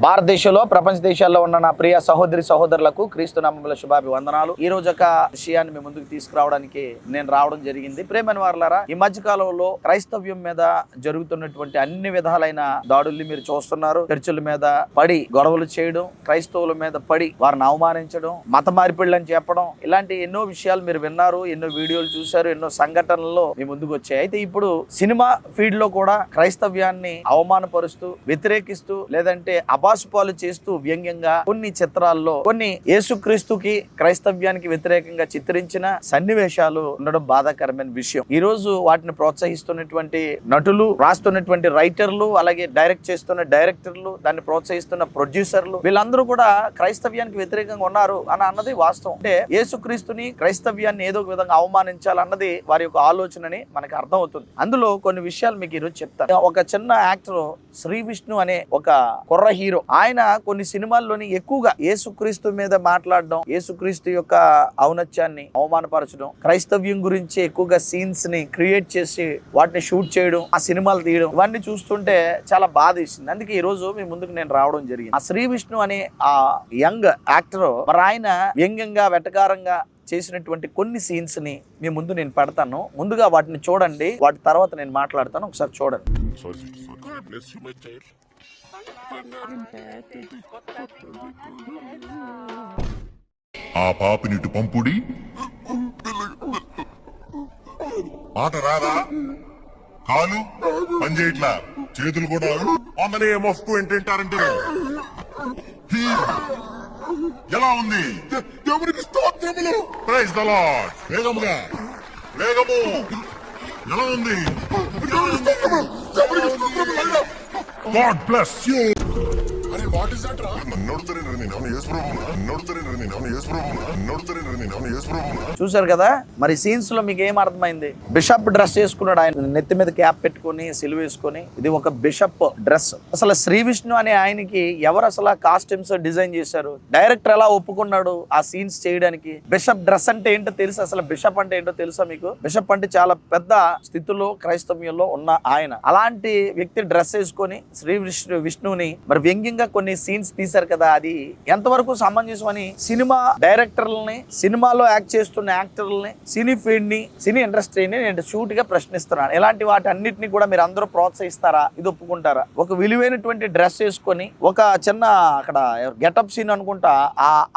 భారతదేశంలో ప్రపంచ దేశాల్లో ఉన్న నా ప్రియ సహోదరి సహోదరులకు క్రీస్తు నామములో శుభాభివందనాలు. ఈ రోజు ఒక విషయాన్ని మీ ముందుకు తీసుకురావడానికి నేను రావడం జరిగింది. ప్రేమని వారలారా, ఈ మధ్య కాలంలో క్రైస్తవ్యం మీద జరుగుతున్నటువంటి అన్ని విధాలైన దాడుల్ని మీరు చూస్తున్నారు. చర్చిల మీద పడి గొడవలు చేయడం, క్రైస్తవుల మీద పడి వారిని అవమానించడం, మత మార్పిళ్ళు అని చెప్పడం, ఇలాంటి ఎన్నో విషయాలు మీరు విన్నారు, ఎన్నో వీడియోలు చూశారు, ఎన్నో సంఘటనల్లో మీ ముందుకు వచ్చాయి. అయితే ఇప్పుడు సినిమా ఫీల్డ్ లో కూడా క్రైస్తవ్యాన్ని అవమానపరుస్తూ, వ్యతిరేకిస్తూ, లేదంటే అబాసుపాలు చేస్తూ వ్యంగ్యంగా కొన్ని చిత్రాల్లో కొన్ని యేసుక్రీస్తుకి క్రైస్తవ్యానికి వ్యతిరేకంగా చిత్రించిన సన్నివేశాలు ఉండడం బాధాకరమైన విషయం. ఈ రోజు వాటిని ప్రోత్సహిస్తున్నటువంటి నటులు, రాస్తున్నటువంటి రైటర్లు, అలాగే డైరెక్ట్ చేస్తున్న డైరెక్టర్లు, దాన్ని ప్రోత్సహిస్తున్న ప్రొడ్యూసర్లు, వీళ్ళందరూ కూడా క్రైస్తవ్యానికి వ్యతిరేకంగా ఉన్నారు అని అన్నది వాస్తవం. అంటే యేసుక్రీస్తుని, క్రైస్తవ్యాన్ని ఏదో ఒక విధంగా అవమానించాలన్నది వారి యొక్క ఆలోచనని మనకు అర్థం అవుతుంది. అందులో కొన్ని విషయాలు మీకు ఈరోజు చెప్తాను. ఒక చిన్న యాక్టర్ శ్రీ విష్ణు అనే ఒక కుర్ర హీరో, ఆయన కొన్ని సినిమాల్లోని ఎక్కువగా యేసుక్రీస్తు మీద మాట్లాడడం, యేసుక్రీస్తు యొక్క ఔన్నత్యాన్ని అవమానపరచడం, క్రైస్తవ్యం గురించి ఎక్కువగా సీన్స్ ని క్రియేట్ చేసి వాటిని షూట్ చేయడం, ఆ సినిమాలు తీయడం, ఇవన్నీ చూస్తుంటే చాలా బాధ వేసింది. అందుకే ఈ రోజు మీ ముందుకు నేను రావడం జరిగింది. ఆ శ్రీ విష్ణు అనే ఆ యంగ్ యాక్టర్, మరి ఆయన వ్యంగ్యంగా వెటకారంగా చేసినటువంటి కొన్ని సీన్స్ ని మీ ముందు నేను పెడతాను. ముందుగా వాటిని చూడండి, వాటి తర్వాత నేను మాట్లాడతాను. ఒకసారి చూడండి. ఆ పాపినిటు పంపుడి మాట రాదా, కాలు పనిచేయట్లా, చేతులు కూడా ఆన్ నేమ్ ఆఫ్ ఏంటంటారంటే ఎలా ఉంది? దేవునికి స్తోత్రములు. Praise the Lord. వేగముగా, వేగము. ఎలా ఉంది? God bless you. అరే వాట్ ఇస్ దట్ రా? నన్నుడుతరేనని నేను యేసుప్రభునా, నన్నుడుతరేనని నేను యేసుప్రభునా, నన్నుడుతరేనని నేను యేసుప్రభునా. చూశారు కదా, మరి సీన్స్ లో మీకు ఏం అర్థమైంది? బిషప్ డ్రెస్ వేసుకున్నాడు ఆయన, నెత్తి మీద క్యాప్ పెట్టుకుని సిలువ వేసుకుని. ఇది ఒక బిషప్ డ్రెస్. అసలు శ్రీ విష్ణు అనే ఆయనకి ఎవరు అసలు కాస్ట్యూమ్స్ డిజైన్ చేశారు? డైరెక్టర్ ఎలా ఒప్పుకున్నాడు ఆ సీన్స్ చేయడానికి? బిషప్ డ్రెస్ అంటే ఏంటో తెలుసు? అసలు బిషప్ అంటే ఏంటో తెలుసా మీకు? బిషప్ అంటే చాలా పెద్ద స్థితిలో క్రైస్తవ్యంలో ఉన్న ఆయన. అలాంటి వ్యక్తి డ్రెస్ వేసుకొని శ్రీ విష్ణుని మరి వ్యంగ్యంగా కొన్ని సీన్స్ తీశారు కదా, అది ఎంతవరకు సమంజసం అని సినిమా డైరెక్టర్లని, సినిమాలో యాక్ట్ చేస్తున్న యాక్టర్లని, సినీ ఫీల్డ్ ని, సినీ ఇండస్ట్రీని నేను షూట్ గా ప్రశ్నిస్తున్నాను. ఇలాంటి వాటి అన్నిటిని కూడా మీరు అందరూ ప్రోత్సహిస్తారా? ఇది ఒప్పుకుంటారా? ఒక విలువైనటువంటి డ్రెస్ వేసుకొని ఒక చిన్న అక్కడ గెటప్ సీన్ అనుకుంటా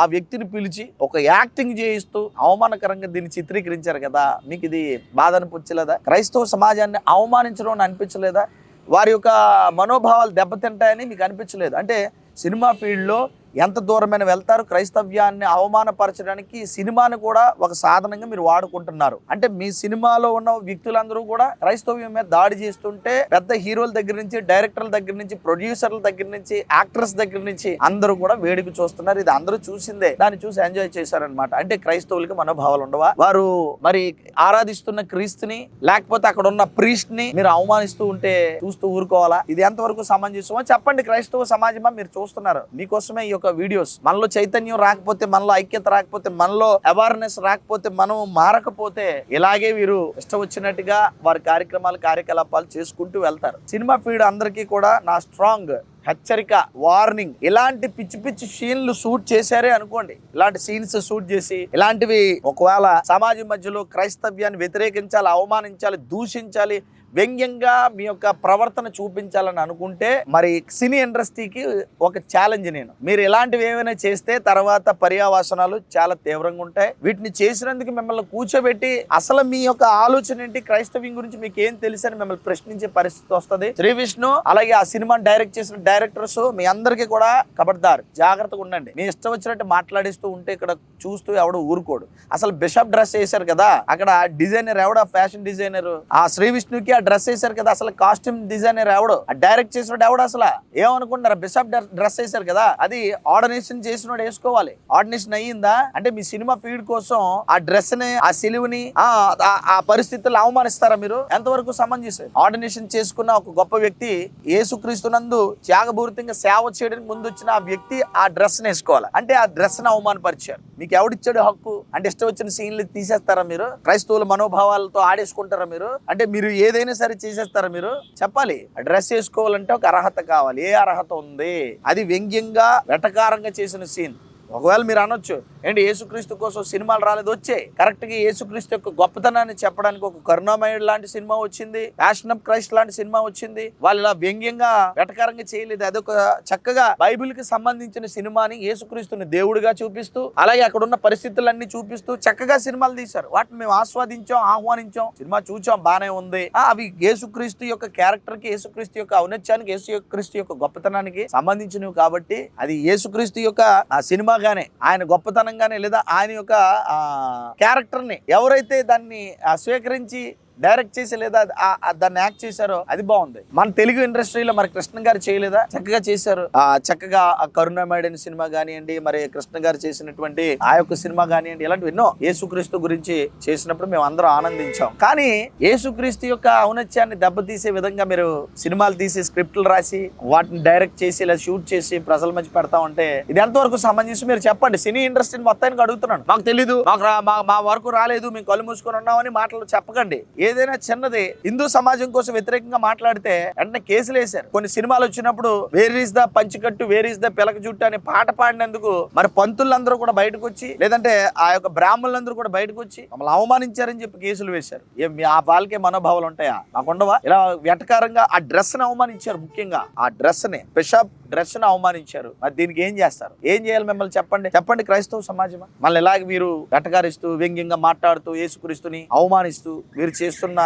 ఆ వ్యక్తిని పిలిచి ఒక యాక్టింగ్ చేయిస్తూ అవమానకరంగా దీన్ని చిత్రీకరించారు కదా, మీకు ఇది బాధ అనిపించలేదా? క్రైస్తవ సమాజాన్ని అవమానించడం అని అనిపించలేదా? వారి యొక్క మనోభావాలు దెబ్బతింటాయని మీకు అనిపించలేదు? అంటే సినిమా ఫీల్డ్లో ఎంత దూరమైన వెళ్తారు? క్రైస్తవ్యాన్ని అవమానపరచడానికి సినిమాని కూడా ఒక సాధనంగా మీరు వాడుకుంటున్నారు. అంటే మీ సినిమాలో ఉన్న వ్యక్తులందరూ కూడా క్రైస్తవ్యం మీద దాడి చేస్తుంటే పెద్ద హీరోల దగ్గర నుంచి, డైరెక్టర్ల దగ్గర నుంచి, ప్రొడ్యూసర్ల దగ్గర నుంచి, యాక్టర్స్ దగ్గర నుంచి అందరూ కూడా వేడుక చూస్తున్నారు. ఇది అందరూ చూసిందే, దాన్ని చూసి ఎంజాయ్ చేశారనమాట. అంటే క్రైస్తవులకి మనోభావాలు ఉండవా? వారు మరి ఆరాధిస్తున్న క్రీస్తుని, లేకపోతే అక్కడ ఉన్న ప్రీస్ట్ ని మీరు అవమానిస్తూ ఉంటే చూస్తూ ఊరుకోవాలా? ఇది ఎంతవరకు సమంజసమో చెప్పండి. క్రైస్తవ సమాజమా, మీరు చూస్తున్నారు, మీకోసమే ఈ యొక్క వీడియోస్. మనలో చైతన్యం రాకపోతే, మనలో ఐక్యత రాకపోతే, మనలో అవేర్నెస్ రాకపోతే, మనం మారకపోతే ఇలాగే వీరు ఇష్టం వచ్చినట్టుగా వారి కార్యకలాపాలు చేసుకుంటూ వెళ్తారు. సినిమా ఫీల్డ్ అందరికీ కూడా నా స్ట్రాంగ్ హెచ్చరిక, వార్నింగ్. ఇలాంటి పిచ్చి పిచ్చి సీన్లు షూట్ చేశారే అనుకోండి, ఇలాంటి సీన్స్ షూట్ చేసి ఇలాంటివి ఒకవేళ సమాజం మధ్యలో క్రైస్తవ్యాన్ని వ్యతిరేకించాలి, అవమానించాలి, దూషించాలి, వ్యంగ్యంగా మీ యొక్క ప్రవర్తన చూపించాలని అనుకుంటే మరి సినీ ఇండస్ట్రీకి ఒక ఛాలెంజ్. మీరు ఇలాంటివి ఏమైనా చేస్తే తర్వాత పర్యావసనాలు చాలా తీవ్రంగా ఉంటాయి. వీటిని చేసినందుకు మిమ్మల్ని కూర్చోబెట్టి అసలు మీ యొక్క ఆలోచన ఏంటి, క్రైస్తవ్యం గురించి మీకు ఏం తెలుసు అని మిమ్మల్ని ప్రశ్నించే పరిస్థితి వస్తుంది. శ్రీ విష్ణు అలాగే ఆ సినిమాని డైరెక్ట్ చేసిన డైరెక్టర్స్ మీ అందరికీ కూడా ఖబర్దార్, జాగ్రత్తగా ఉండండి. మీ ఇష్టం వచ్చినట్టు మాట్లాడిస్తూ ఉంటే ఇక్కడ చూస్తూ ఎవడు ఊరుకోడు. అసలు బిషప్ డ్రెస్ వేశారు కదా, అక్కడ డిజైనర్ ఎవడ, ఫ్యాషన్ డిజైనర్ ఆ శ్రీ విష్ణుకి డ్రెస్ వేశారు కదా, అసలు కాస్ట్యూమ్ డిజైనర్ ఎవడు, డైరెక్ట్ చేసినోడు ఎవడు? అసలు ఏమనుకుంటారు? బిషప్ డ్రెస్ వేశారు కదా, అది ఆర్డినేషన్ చేసినోడు వేసుకోవాలి. ఆర్డినేషన్ అయ్యిందా అంటే మీ సినిమా ఫీడ్ కోసం ఆ డ్రెస్ ని, ఆ సిలువని ఆ పరిస్థితుల్లో అవమానిస్తారా మీరు? ఎంతవరకు సమంజసం? ఆర్డినేషన్ చేసుకున్న ఒక గొప్ప వ్యక్తి యేసుక్రీస్తునందు త్యాగపూరితంగా సేవ చేయడానికి ముందు వచ్చిన ఆ వ్యక్తి ఆ డ్రెస్ వేసుకోవాలి. అంటే ఆ డ్రెస్ ని అవమానపరిచారు. మీకు ఎవడిచ్చాడు హక్కు? అంటే ఇష్టం వచ్చిన సీన్లు తీసేస్తారా మీరు? క్రైస్తవుల మనోభావాలతో ఆడేసుకుంటారా మీరు? అంటే మీరు ఏదైనా సరే చేసేస్తారా మీరు? చెప్పాలి. ఆ డ్రెస్ వేసుకోవాలంటే ఒక అర్హత కావాలి. ఏ అర్హత ఉంది? అది వ్యంగ్యంగా వెటకారంగా చేసిన సీన్. ఒకవేళ మీరు అనొచ్చు, ఏంటి యేసుక్రీస్తు కోసం సినిమాలు రాలేదు? వచ్చాయి. కరెక్ట్ గా యేసుక్రీస్తు యొక్క గొప్పతనాన్ని చెప్పడానికి ఒక కరుణామయుడు లాంటి సినిమా వచ్చింది, ప్యాషన్ ఆఫ్ క్రైస్ట్ లాంటి సినిమా వచ్చింది. వాళ్ళు ఇలా వ్యంగ్యంగా వెటకారంగా చేయలేదు. అదొక చక్కగా బైబిల్ కి సంబంధించిన సినిమాని యేసుక్రీస్తుని దేవుడిగా చూపిస్తూ, అలాగే అక్కడ ఉన్న పరిస్థితులన్నీ చూపిస్తూ చక్కగా సినిమాలు తీశారు. వాటిని మేము ఆస్వాదించాం, ఆహ్వానించాం, సినిమా చూచాం, బానే ఉంది. అవి యేసుక్రీస్తు యొక్క క్యారెక్టర్ కి, యేసుక్రీస్తు యొక్క ఔన్నత్యానికి, యేసుక్రీస్తు యొక్క గొప్పతనానికి సంబంధించినవి. కాబట్టి అది యేసుక్రీస్తు యొక్క ఆ సినిమా గానే, ఆయన గొప్పతనంగానే, లేదా ఆయన యొక్క క్యారెక్టర్ ని ఎవరైతే దాన్ని స్వీకరించి డైరెక్ట్ చేసి లేదా దాన్ని యాక్ట్ చేశారో అది బాగుంది. మన తెలుగు ఇండస్ట్రీలో మరి కృష్ణ గారు చేయలేదా? చక్కగా చేశారు. చక్కగా కరుణామయుడైన సినిమా కానివ్వండి, మరి కృష్ణ గారు చేసినటువంటి ఆ యొక్క సినిమా కానివ్వండి, ఇలాంటివి ఎన్నో యేసుక్రీస్తు గురించి చేసినప్పుడు మేము అందరం ఆనందించాం. కానీ యేసుక్రీస్తు యొక్క ఔన్నత్యాన్ని దెబ్బతీసే విధంగా మీరు సినిమాలు తీసి, స్క్రిప్ట్లు రాసి, వాటిని డైరెక్ట్ చేసి, ఇలా షూట్ చేసి ప్రజల మధ్య పెడతా ఉంటే ఇది ఎంతవరకు సంబంధించి మీరు చెప్పండి. సినీ ఇండస్ట్రీని మొత్తానికి అడుగుతున్నాను. మాకు తెలీదు, మా వరకు రాలేదు, మేము కళ్ళు మూసుకొని ఉన్నామని మాటలు చెప్పకండి. ఏదైనా చిన్నది హిందూ సమాజం కోసం వ్యతిరేకంగా మాట్లాడితే వెంటనే కేసులు వేశారు. కొన్ని సినిమాలు వచ్చినప్పుడు వేర్ ఈస్ ద పంచికట్టు, వేర్ ఈస్ ద పిలక జుట్టు అనే పాట పాడినందుకు మరి పంతులందరూ కూడా బయటకు వచ్చి, లేదంటే ఆ యొక్క బ్రాహ్మణులందరూ కూడా బయటకు వచ్చి మమ్మల్ని అవమానించారని చెప్పి కేసులు వేశారు. ఆ వాళ్ళకే మనోభావాలు ఉంటాయా? మాకుండవా? ఇలా వెటకారంగా ఆ డ్రెస్ ని అవమానించారు. ముఖ్యంగా ఆ డ్రెస్ ని, బిషప్ డ్రెస్ ని అవమానించారు. మరి దీనికి ఏం చేస్తారు? ఏం చేయాలి? మిమ్మల్ని చెప్పండి క్రైస్తవ సమాజమా? మళ్ళీ ఇలాగ మీరు వెటకారిస్తూ, వ్యంగ్యంగా మాట్లాడుతూ, యేసుక్రీస్తుని అవమానిస్తూ మీరు చేస్తున్న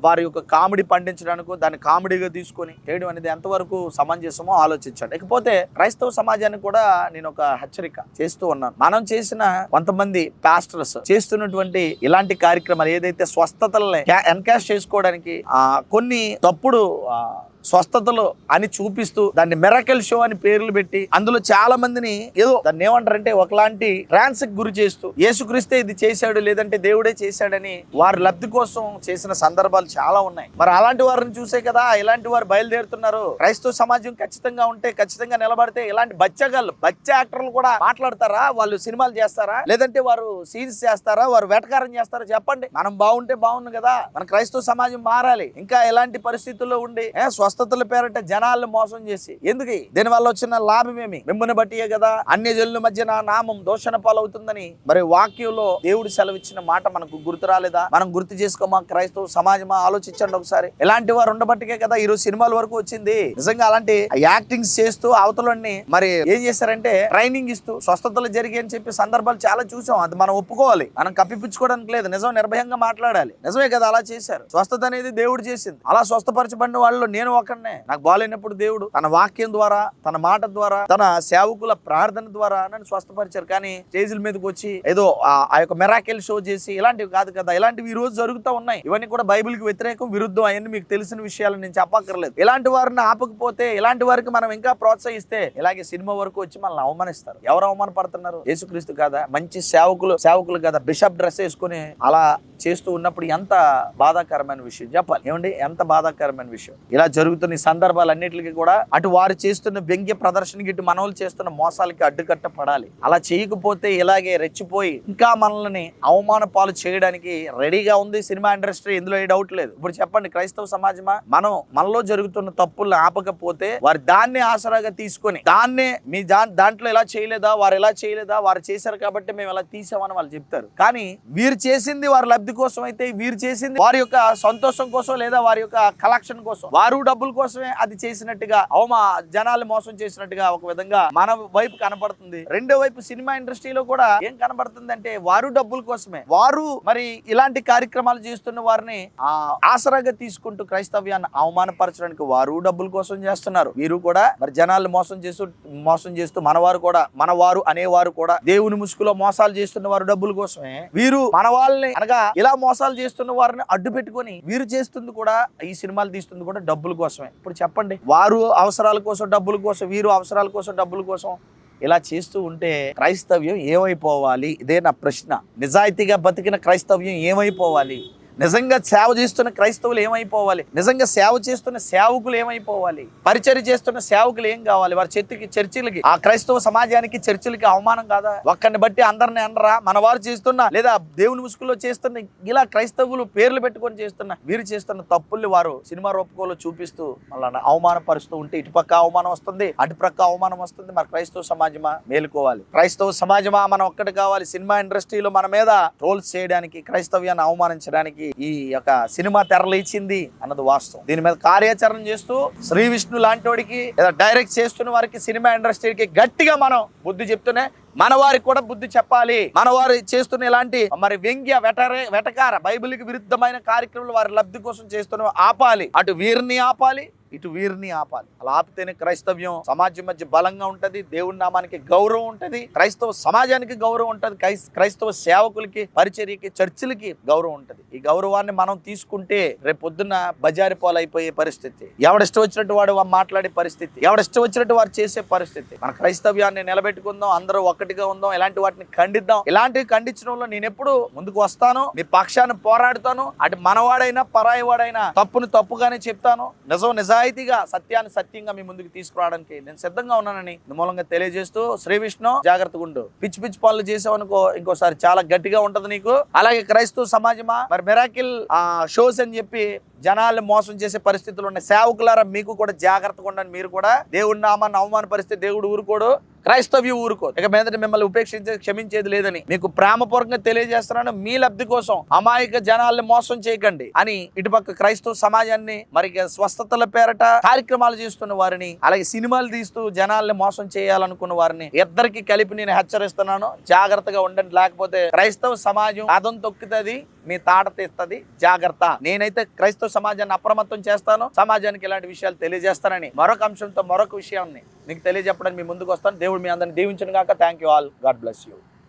వారి యొక్క కామెడీ పండించడానికి దాన్ని కామెడీగా తీసుకొని చేయడం అనేది ఎంతవరకు సమంజసమో ఆలోచించండి. ఇకపోతే క్రైస్తవ సమాజానికి కూడా నేను ఒక హెచ్చరిక చేస్తూ ఉన్నాను. మనం చేసిన కొంతమంది పాస్టర్స్ చేస్తున్నటువంటి ఇలాంటి కార్యక్రమాలు, ఏదైతే స్వస్థతల్ని ఎన్కాష్ చేసుకోవడానికి కొన్ని తప్పుడు స్వస్థతలు అని చూపిస్తూ దాన్ని మిరకల్ షో అని పేర్లు పెట్టి అందులో చాలా మందిని ఏదో దాన్ని ఏమంటారంటే ఒకలాంటి ట్రాన్స్ కి గురి చేస్తూ యేసుక్రీస్తే ఇది చేశాడు, లేదంటే దేవుడే చేశాడని వారి లబ్ధి కోసం చేసిన సందర్భాలు చాలా ఉన్నాయి. మరి అలాంటి వారిని చూసే కదా ఇలాంటి వారు బయలుదేరుతున్నారు. క్రైస్తవ సమాజం ఖచ్చితంగా ఉంటే, ఖచ్చితంగా నిలబడితే ఇలాంటి బచ్చ యాక్టర్లు కూడా మాట్లాడతారా? వాళ్ళు సినిమాలు చేస్తారా? లేదంటే వారు సీన్స్ చేస్తారా? వారు వేటకారం చేస్తారా? చెప్పండి. మనం బాగుంటే బాగుంది కదా. మన క్రైస్తవ సమాజం మారాలి. ఇంకా ఎలాంటి పరిస్థితుల్లో ఉండి స్వస్థతల పేరట జనాలను మోసం చేసి ఎందుకు? దీని వల్ల వచ్చిన లాభం ఏమి? మిమ్మల్ని బట్టియే కదా అన్య జనుల మధ్య నా నామం దూషణ పాలవుతుందని మరి వాక్యంలో దేవుడు సెలవిచ్చిన మాట మనకు గుర్తు రాలేదా? మనం గుర్తు చేసుకోమా? క్రైస్తవ సమాజమా? ఆలోచించండి ఒకసారి. ఇలాంటి వారు ఉండబట్టికే కదా ఈరోజు సినిమాల వరకు వచ్చింది. నిజంగా అలాంటి యాక్టింగ్స్ చేస్తూ అవతలని మరి ఏం చేశారంటే ట్రైనింగ్ ఇస్తూ స్వస్థతలు జరిగి అని చెప్పి సందర్భాలు చాలా చూసాం. అది మనం ఒప్పుకోవాలి. మనం కప్పిపుచ్చుకోవడానికి లేదు. నిజం నిర్భయంగా మాట్లాడాలి. నిజమే కదా అలా చేశారు. స్వస్థత అనేది దేవుడు చేసింది. అలా స్వస్థపరచబడిన వాళ్ళు నేను ఒకనే. నాకు బాగాలేనప్పుడు దేవుడు తన వాక్యం ద్వారా, తన మాట ద్వారా, తన సేవకుల ప్రార్థన ద్వారా నన్ను స్వస్థపరిచారు. కానీ స్టేజ్ల మీదకి వచ్చి ఏదో ఆ యొక్క మెరాకిల్ షో చేసి ఇలాంటివి కాదు కదా. ఇలాంటివి ఈ రోజు జరుగుతూ ఉన్నాయి. ఇవన్నీ కూడా బైబిల్ కి వ్యతిరేకం, విరుద్ధం. అవన్నీ మీకు తెలిసిన విషయాలు నేను చెప్పక్కర్లేదు. ఇలాంటి వారిని ఆపకపోతే, ఇలాంటి వారికి మనం ఇంకా ప్రోత్సహిస్తే ఇలాగే సినిమా వరకు వచ్చి మనల్ని అవమానిస్తారు. ఎవరు అవమానపడుతున్నారు? యేసుక్రీస్తు కదా. మంచి సేవకులు కదా బిషప్ డ్రెస్ వేసుకుని అలా చేస్తూ ఉన్నప్పుడు ఎంత బాధాకరమైన విషయం చెప్పాలి. ఏమండి, ఎంత బాధాకరమైన విషయం. ఇలా జరుగుతున్న సందర్భాలన్నిటికీ కూడా అటు వారు చేస్తున్న వ్యంగ్య ప్రదర్శనకి, ఇటు మనవులు చేస్తున్న మోసాలకి అడ్డుకట్ట పడాలి. అలా చేయకపోతే ఇలాగే రెచ్చిపోయి ఇంకా మనల్ని అవమాన పాలు చేయడానికి రెడీగా ఉంది సినిమా ఇండస్ట్రీ. ఇందులో ఏ డౌట్ లేదు. ఇప్పుడు చెప్పండి, క్రైస్తవ సమాజమా మనలో జరుగుతున్న తప్పుల్ని ఆపకపోతే వారు దాన్నే ఆసరాగా తీసుకొని దాన్నే మీ దాంట్లో ఎలా చేయలేదా, వారు ఎలా చేయలేదా, వారు చేశారు కాబట్టి మేము ఎలా తీసామని వాళ్ళు చెప్తారు. కానీ వీరు చేసింది వారి లబ్ధి కోసం అయితే, వీరు చేసింది వారి యొక్క సంతోషం కోసం, లేదా వారి యొక్క కలెక్షన్ కోసం, వారు డబ్బుల కోసమే అది చేసినట్టుగా జనాలు మోసం చేసినట్టుగా ఒక విధంగా మన వైపు కనబడుతుంది. రెండో వైపు సినిమా ఇండస్ట్రీలో కూడా ఏం కనబడుతుంది అంటే వారు డబ్బుల కోసమే, వారు మరి ఇలాంటి కార్యక్రమాలు చేస్తున్న వారిని ఆసరాగా తీసుకుంటూ క్రైస్తవ్యాన్ని అవమానపరచడానికి వారు డబ్బుల కోసం చేస్తున్నారు. వీరు కూడా మరి జనాలు మోసం చేస్తూ మనవారు అనేవారు కూడా దేవుని ముసుగులో మోసాలు చేస్తున్న వారు డబ్బుల కోసమే. వీరు మన వాళ్ళని అనగా ఇలా మోసాలు చేస్తున్న వారిని అడ్డు పెట్టుకొని వీరు చేస్తుంది కూడా, ఈ సినిమాలు తీస్తుంది కూడా డబ్బుల కోసమే. ఇప్పుడు చెప్పండి, వారు అవసరాల కోసం డబ్బుల కోసం, వీరు అవసరాల కోసం డబ్బుల కోసం ఇలా చేస్తూ ఉంటే క్రైస్తవ్యం ఏమైపోవాలి? ఇదే నా ప్రశ్న. నిజాయితీగా బతికిన క్రైస్తవ్యం ఏమైపోవాలి? నిజంగా సేవ చేస్తున్న క్రైస్తవులు ఏమైపోవాలి? నిజంగా సేవ చేస్తున్న సేవకులు ఏమైపోవాలి? పరిచర్య చేస్తున్న సేవకులు ఏం కావాలి? వారి చర్చిలకి, ఆ క్రైస్తవ సమాజానికి, చర్చిలకి అవమానం కాదా? ఒక్కరిని బట్టి అందరిని అనరా? మన వారు చేస్తున్న లేదా దేవుని ముసుగులో చేస్తున్న ఇలా క్రైస్తవులు పేర్లు పెట్టుకొని చేస్తున్న వీరు చేస్తున్న తప్పుల్ని వారు సినిమా రూపకంలో చూపిస్తూ మళ్ళీ అవమానపరుస్తూ ఉంటే ఇటుపక్క అవమానం వస్తుంది, అటుపక్క అవమానం వస్తుంది. మరి క్రైస్తవ సమాజమా మేలుకోవాలి. క్రైస్తవ సమాజమా మనం ఒక్కటి కావాలి. సినిమా ఇండస్ట్రీలో మన మీద ట్రోల్స్ చేయడానికి, క్రైస్తవ్యాన్ని అవమానించడానికి ఈ యొక్క సినిమా తెరలేచింది అన్నది వాస్తవం. దీని మీద కార్యాచరణ చేస్తూ శ్రీ విష్ణు లాంటి వాడికి లేదా డైరెక్ట్ చేస్తున్న వారికి, సినిమా ఇండస్ట్రీకి గట్టిగా మనం బుద్ధి చెప్తూనే మన వారికి కూడా బుద్ధి చెప్పాలి. మన వారు చేస్తున్న ఇలాంటి మరి వ్యంగ్య వెటకార బైబిల్కి విరుద్ధమైన కార్యక్రమాలు వారి లబ్ధి కోసం చేస్తున్న ఆపాలి. అటు వీరిని ఆపాలి, ఇటు వీరిని ఆపాలి. అలా ఆపితేనే క్రైస్తవ్యం సమాజం మధ్య బలంగా ఉంటది. దేవుని నామానికి గౌరవం ఉంటది, క్రైస్తవ సమాజానికి గౌరవం ఉంటది, క్రైస్తవ సేవకులకి, పరిచర్యకి, చర్చిలకి గౌరవం ఉంటది. ఈ గౌరవాన్ని మనం తీసుకుంటే రేపు పొద్దున్న బజారి పాలైపోయే పరిస్థితి, ఎవడిష్టం వచ్చినట్టు వాడు మాట్లాడే పరిస్థితి, ఎవడిష్టం వచ్చినట్టు వారు చేసే పరిస్థితి. మన క్రైస్తవ్యాన్ని నిలబెట్టుకుందాం, అందరూ ఒక్కటిగా ఉందాం, ఇలాంటి వాటిని ఖండిద్దాం. ఇలాంటివి ఖండించడంలో నేను ఎప్పుడు ముందుకు వస్తాను, మీ పక్షాన్ని పోరాడుతాను. అటు మనవాడైనా పరాయి వాడైనా తప్పును తప్పుగానే చెప్తాను. నిజాయితీగా సత్యాన్ని సత్యంగా మీ ముందుకు తీసుకురావడానికి నేను సిద్ధంగా ఉన్నానని మూలంగా తెలియజేస్తూ, శ్రీ విష్ణు జాగ్రత్తగా ఉండు. పిచ్చి పిచ్చి పనులు చేసావనుకో ఇంకోసారి చాలా గట్టిగా ఉంటది నీకు. అలాగే క్రైస్తవ సమాజమా మరి మిరాకిల్ షోస్ అని చెప్పి జనాల్ని మోసం చేసే పరిస్థితులు ఉన్నాయి. సేవకులారా మీకు కూడా జాగ్రత్తగా ఉండండి. మీరు కూడా దేవుడి నామాన్ని అవమాన పరిస్థితి దేవుడు ఊరుకోడు, క్రైస్తవ్యం ఊరుకోదు. ఇక మీదట మిమ్మల్ని ఉపేక్షించే క్షమించేది లేదని మీకు ప్రేమపూర్వకంగా తెలియజేస్తున్నాను. మీ లబ్ధి కోసం అమాయక జనాల్ని మోసం చేయకండి అని ఇటుపక్క క్రైస్తవ సమాజాన్ని మరి స్వస్థతల పేరట కార్యక్రమాలు చేస్తున్న వారిని, అలాగే సినిమాలు తీస్తూ జనాల్ని మోసం చేయాలనుకున్న వారిని ఇద్దరికి కలిపి నేను హెచ్చరిస్తున్నాను. జాగ్రత్తగా ఉండండి, లేకపోతే క్రైస్తవ సమాజం అదం తొక్కుతుంది, మీ తాట తీస్తుంది. జాగ్రత్త. నేనైతే క్రైస్తవ సమాజాన్ని అప్రమత్తం చేస్తాను, సమాజానికి ఇలాంటి విషయాలు తెలియజేస్తానని మరొక అంశంతో మరొక విషయాన్ని మీకు తెలియజెప్పడానికి మీ ముందుకు వస్తాను. దేవుడు మీ అందరిని దీవించును గాక. Thank you all. God bless you.